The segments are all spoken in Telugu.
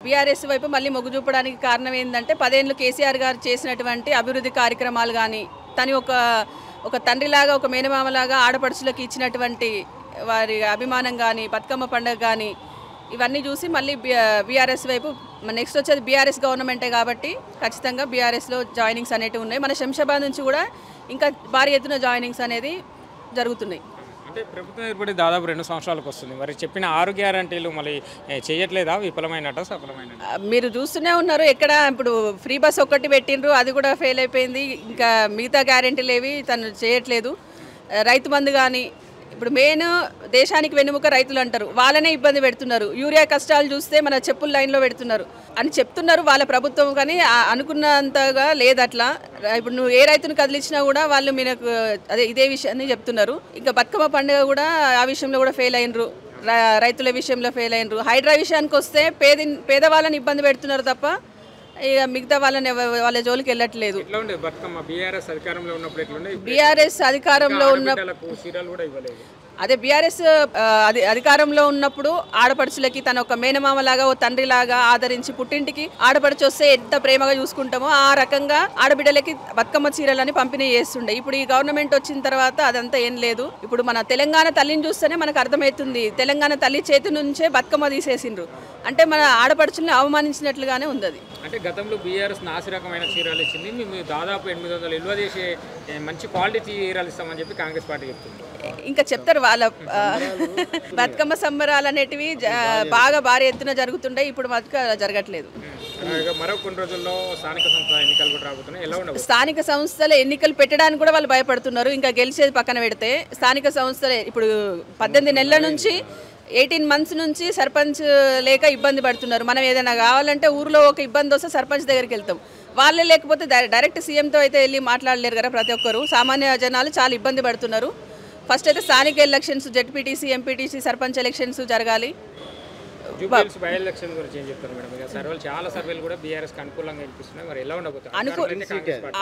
బీఆర్ఎస్ వైపు మళ్ళీ మొగ్గు చూపడానికి కారణం ఏంటంటే 10 ఏళ్ళు కేసీఆర్ గారు చేసినటువంటి అభివృద్ధి కార్యక్రమాలు కానీ తను ఒక తండ్రిలాగా ఒక మేనమామలాగా ఆడపడుచులకు ఇచ్చినటువంటి వారి అభిమానం కానీ బతుకమ్మ పండుగ కానీ ఇవన్నీ చూసి మళ్ళీ బీఆర్ఎస్ వైపు నెక్స్ట్ వచ్చేది బీఆర్ఎస్ గవర్నమెంటే కాబట్టి ఖచ్చితంగా బీఆర్ఎస్లో జాయినింగ్స్ అనేవి ఉన్నాయి. మన శంషాబాద్ నుంచి కూడా ఇంకా భారీ ఎత్తున జాయినింగ్స్ అనేది జరుగుతున్నాయి. అంటే ప్రభుత్వం ఏర్పడి దాదాపు 2 సంవత్సరాలకు వస్తుంది. మరి చెప్పిన 6 గ్యారంటీలు మళ్ళీ చేయట్లేదా? విఫలమైనట్ట సఫలమైనట్ట? మీరు చూస్తూనే ఉన్నారు. ఎక్కడ ఇప్పుడు ఫ్రీ బస్ ఒక్కటి పెట్టిండ్రు, అది కూడా ఫెయిల్ అయిపోయింది. ఇంకా మిగతా గ్యారెంటీలు ఏవి తను చేయట్లేదు. రైతు బంధు కానీ ఇప్పుడు మెయిన్ దేశానికి వెన్నుముక రైతులు అంటారు, వాళ్ళనే ఇబ్బంది పెడుతున్నారు. యూరియా కష్టాలు చూస్తే మన చెప్పుల లైన్లో పెడుతున్నారు అని చెప్తున్నారు వాళ్ళ ప్రభుత్వం, కానీ అనుకున్నంతగా లేదు అట్లా. ఇప్పుడు నువ్వు ఏ రైతును కదిలించినా కూడా వాళ్ళు మీకు ఇదే విషయాన్ని చెప్తున్నారు. ఇంకా బతుకమ్మ పండుగ కూడా ఆ విషయంలో కూడా ఫెయిల్ అయినరు, రైతుల విషయంలో ఫెయిల్ అయినరు. హైడ్రా విషయానికి వస్తే పేదవాళ్ళని ఇబ్బంది పెడుతున్నారు తప్ప ఇక మిగతా వాళ్ళని వాళ్ళ జోలికి వెళ్ళట్లేదు. బీఆర్ఎస్ అధికారంలో ఉన్నప్పుడు అదే బీఆర్ఎస్ అధికారంలో ఉన్నప్పుడు ఆడపడుచులకి తన ఒక మేనమామలాగా ఓ తండ్రిలాగా ఆదరించి పుట్టింటికి ఆడపడుచు వస్తే ఎంత ప్రేమగా చూసుకుంటామో ఆ రకంగా ఆడబిడ్డలకి బతుకమ్మ చీరలని పంపిణీ చేస్తుండే. ఇప్పుడు ఈ గవర్నమెంట్ వచ్చిన తర్వాత అదంతా ఏం లేదు. ఇప్పుడు మన తెలంగాణ తల్లిని చూస్తేనే మనకు అర్థమవుతుంది, తెలంగాణ తల్లి చేతి నుంచే బతుకమ్మ తీసేసిండ్రు అంటే మన ఆడపడుచుల్ని అవమానించినట్లుగానే ఉంది. అది అంటే గతంలో బీఆర్ఎస్ నాసి రకమైన చీరలు ఇచ్చింది, మేము దాదాపు 800 విలువ చేసే మంచి క్వాలిటీ చీరలు ఇస్తామని చెప్పి కాంగ్రెస్ పార్టీ చెప్తుంది. ఇంకా చెప్తారు వాళ్ళ బతుకమ్మ సంబరాలు అనేటివి బాగా భారీ ఎత్తున జరుగుతుండే, ఇప్పుడు జరగట్లేదు. మరో కొన్ని రోజుల్లో స్థానిక సంస్థల ఎన్నికలు కూడా రాబోతున్నాయి. ఎలా ఉండవు? స్థానిక సంస్థల ఎన్నికలు పెట్టడానికి కూడా వాళ్ళు భయపడుతున్నారు. ఇంకా గెలిచేది పక్కన పెడితే స్థానిక సంస్థలే ఇప్పుడు 18 నెలల నుంచి 18 మంత్స్ నుంచి సర్పంచ్ లేక ఇబ్బంది పడుతున్నారు. మనం ఏదైనా కావాలంటే ఊర్లో ఒక ఇబ్బంది వస్తే సర్పంచ్ దగ్గరికి వెళ్తాం, వాళ్ళే లేకపోతే డైరెక్ట్ సీఎంతో అయితే వెళ్ళి మాట్లాడలేరు కదా. ప్రతి ఒక్కరు సామాన్య జనాలు చాలా ఇబ్బంది పడుతున్నారు. ఫస్ట్ అయితే స్థానిక elections, ZPTC, MPTC, sarpanch elections జరగాలి.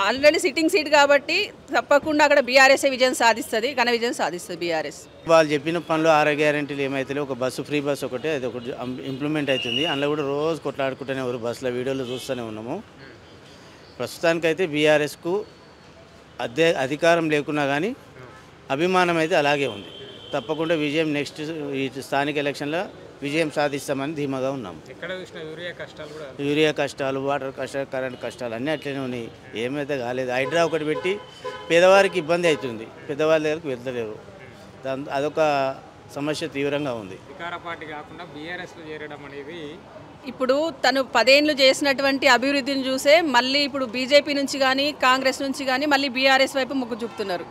ఆల్రెడీ సిట్టింగ్ సీట్ కాబట్టి తప్పకుండా అక్కడ బీఆర్ఎస్ విజయం సాధిస్తుంది, ఘన విజయం సాధిస్తుంది బీఆర్ఎస్. వాళ్ళు చెప్పిన పనులు 6 గ్యారెంటీలు ఏమైతే ఒక బస్సు ఫ్రీ బస్ ఒకటే అది ఒకటి ఇంప్లిమెంట్ అవుతుంది. అందులో కూడా రోజు కొట్లాడుకుంటూనే ఎవరు బస్సులో వీడియోలు చూస్తూనే ఉన్నాము. ప్రస్తుతానికైతే బీఆర్ఎస్కు అధికారం లేకున్నా కానీ అభిమానం అయితే అలాగే ఉంది. తప్పకుండా విజయం నెక్స్ట్ ఈ స్థానిక ఎలక్షన్లో విజయం సాధిస్తామని ధీమాగా ఉన్నాము. యూరియా కష్టాలు, వాటర్ కష్టాలు, కరెంట్ కష్టాలు అన్నీ అట్లనే ఉన్నాయి. ఏమైతే కాలేదు. హైడ్రా ఒకటి పెట్టి పేదవారికి ఇబ్బంది అవుతుంది, పెద్దవాళ్ళ దగ్గరకు వెళ్తలేరు. అదొక సమస్య తీవ్రంగా ఉంది. ఇప్పుడు తను 10 ఏళ్ళు చేసినటువంటి అభివృద్ధిని చూసే మళ్ళీ ఇప్పుడు బీజేపీ నుంచి కానీ కాంగ్రెస్ నుంచి కానీ మళ్ళీ బీఆర్ఎస్ వైపు మొగ్గు చూపుతున్నారు.